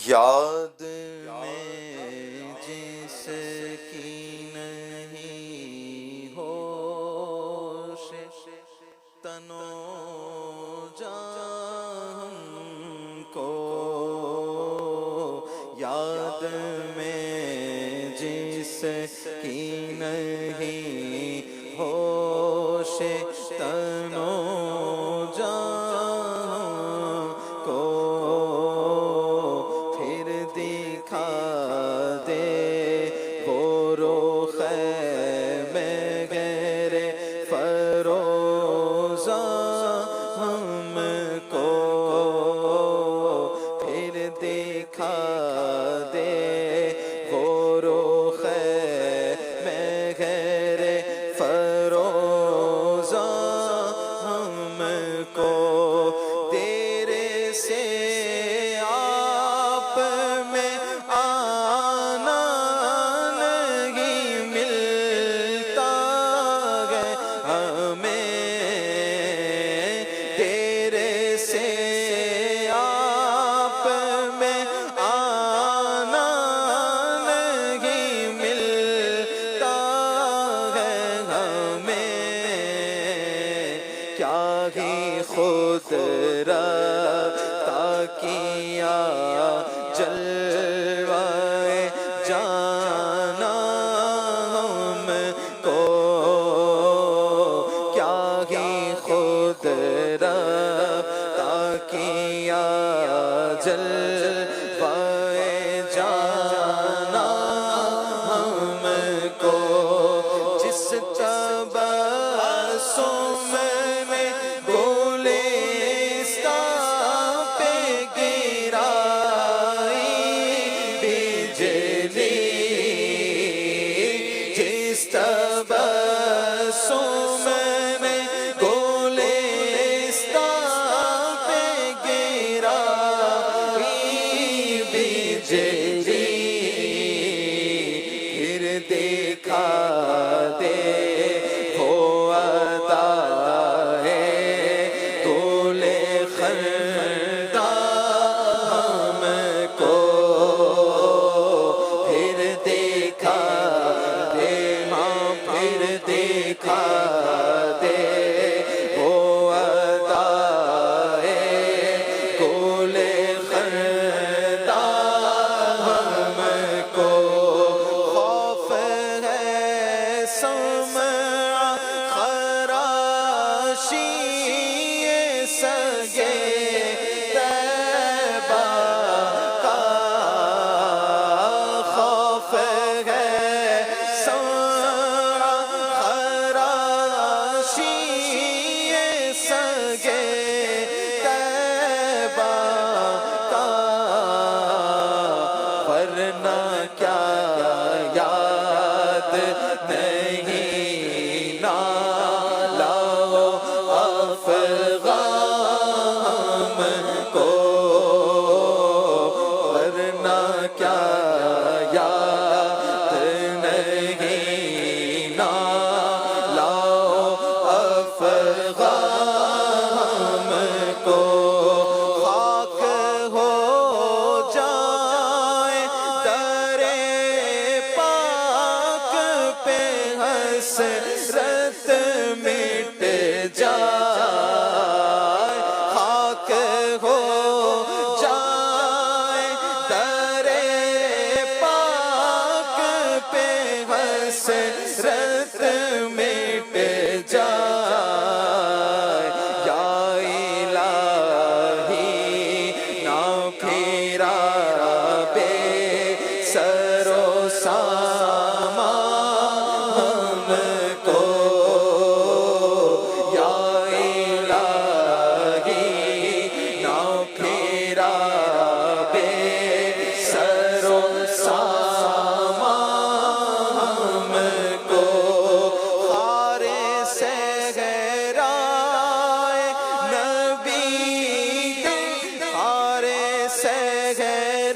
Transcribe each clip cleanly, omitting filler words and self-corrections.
یاد میں جس کی نہیں ہوش تنو جان کو، یاد میں جس کی نہیں ہوش تنو جان کو، پھر دکھا دے وہ رخ میں گہرے فروزاں ہم کو، پھر دکھا دے وہ رخ میں گہرے فروزاں ہم کو، تیرے سے آپ میں آنا نہیں ملتا ہے ہمیں، تیرے سے آپ میں آنا نہیں ملتا ہے ہمیں، کیا ہی خود رفتہ کیا جلوہ جانا ہم کو، کیا ہی خود رفتہ کیا جلوہ جانا ہم کو، جس تبسم میں گلستان پہ گرائی بجلی، جس تبسم میں گلستان پہ گرائی بجلی، پھر دکھا دے وہ عطائے طول خنداں ہم کو، پھر دکھا دے، ہاں پھر دکھا دے وہ عطائے طول خنداں ہم کو، خوف ہے سمع خراشی سگے طیبہ کا، خوف ہے سمع خراشی سگے طیبہ کا، ورنہ کیا یاد نہیں نالا افغان ہم کو، ورنہ کیا یاد نہیں نالا افغان ہم کو، خاک ہو جائے در پاک پہ حسرت مٹ جائے، خاک ہو جائے در پاک پہ حسرت مٹ جائے، یا الہی نہ پھیرا بے سر و سامان ہم کو، یا الہی نہ پھیرا بے سر و سامان ہم کو، خار صحرائے نبی خار صحرائے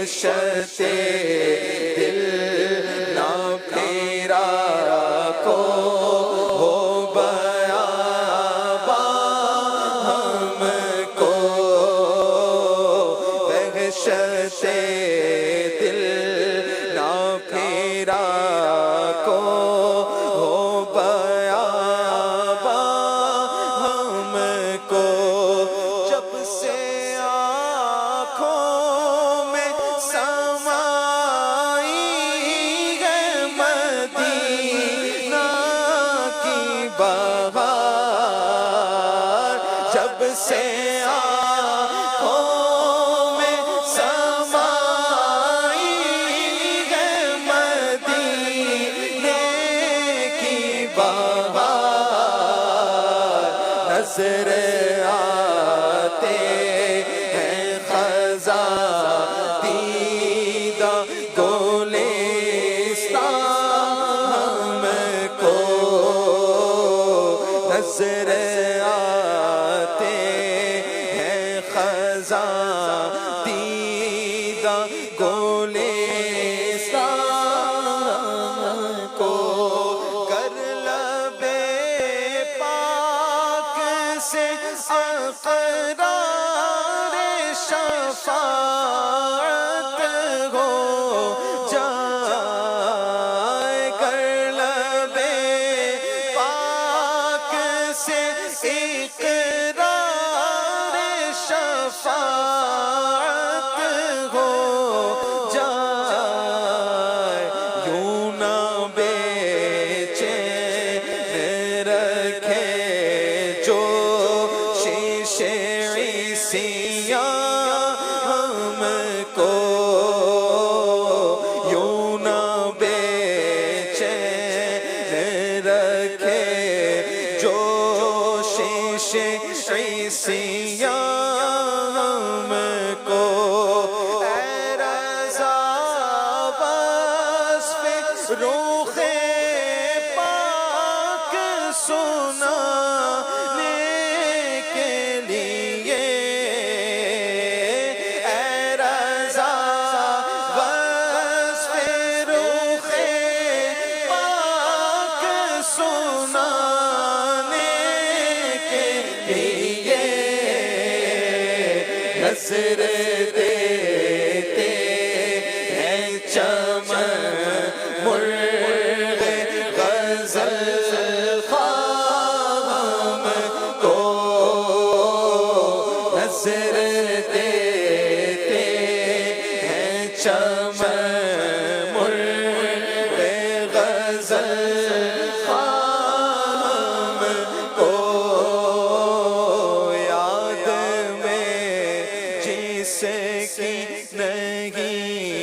وحشت دل نہ پھیرا کو ہو بیاباں ہم کو، وحشت دل نہ پھیرا کو ہو بیاباں ہم کو، جب سے آنکھوں میں سمائی ہے مدینہ کی بہار، جب سے آنکھوں میں سمائی ہے مدینے کی بہار، نظر آتے ہیں خزاں دیدہ گلستان ہم کو، نظر آتے ہیں خزاں دیدہ گلستان کو، کر لبے پاک سے اقرار شفاعت ہو جائے، کر لبے پاک سے اقرار شفاعت ہو جائے، یوں نہ بے چین رکھے جو شیشے عیسیاں ہم کو، یوں نہ بے چین رکھے جو شیشے عیسیاں ہم کو، اے رضا وصف روخ پاک سنانے کے لیے، اے رضا وصف روخ پاک سنانے کے لیے، نظر دیتے ہیں چمن مرغ غزل خواہ ہم کو، نظر دیتے ہیں چمن مرغ غزل خواہ ہم کو، یاد میں جس کی نہیں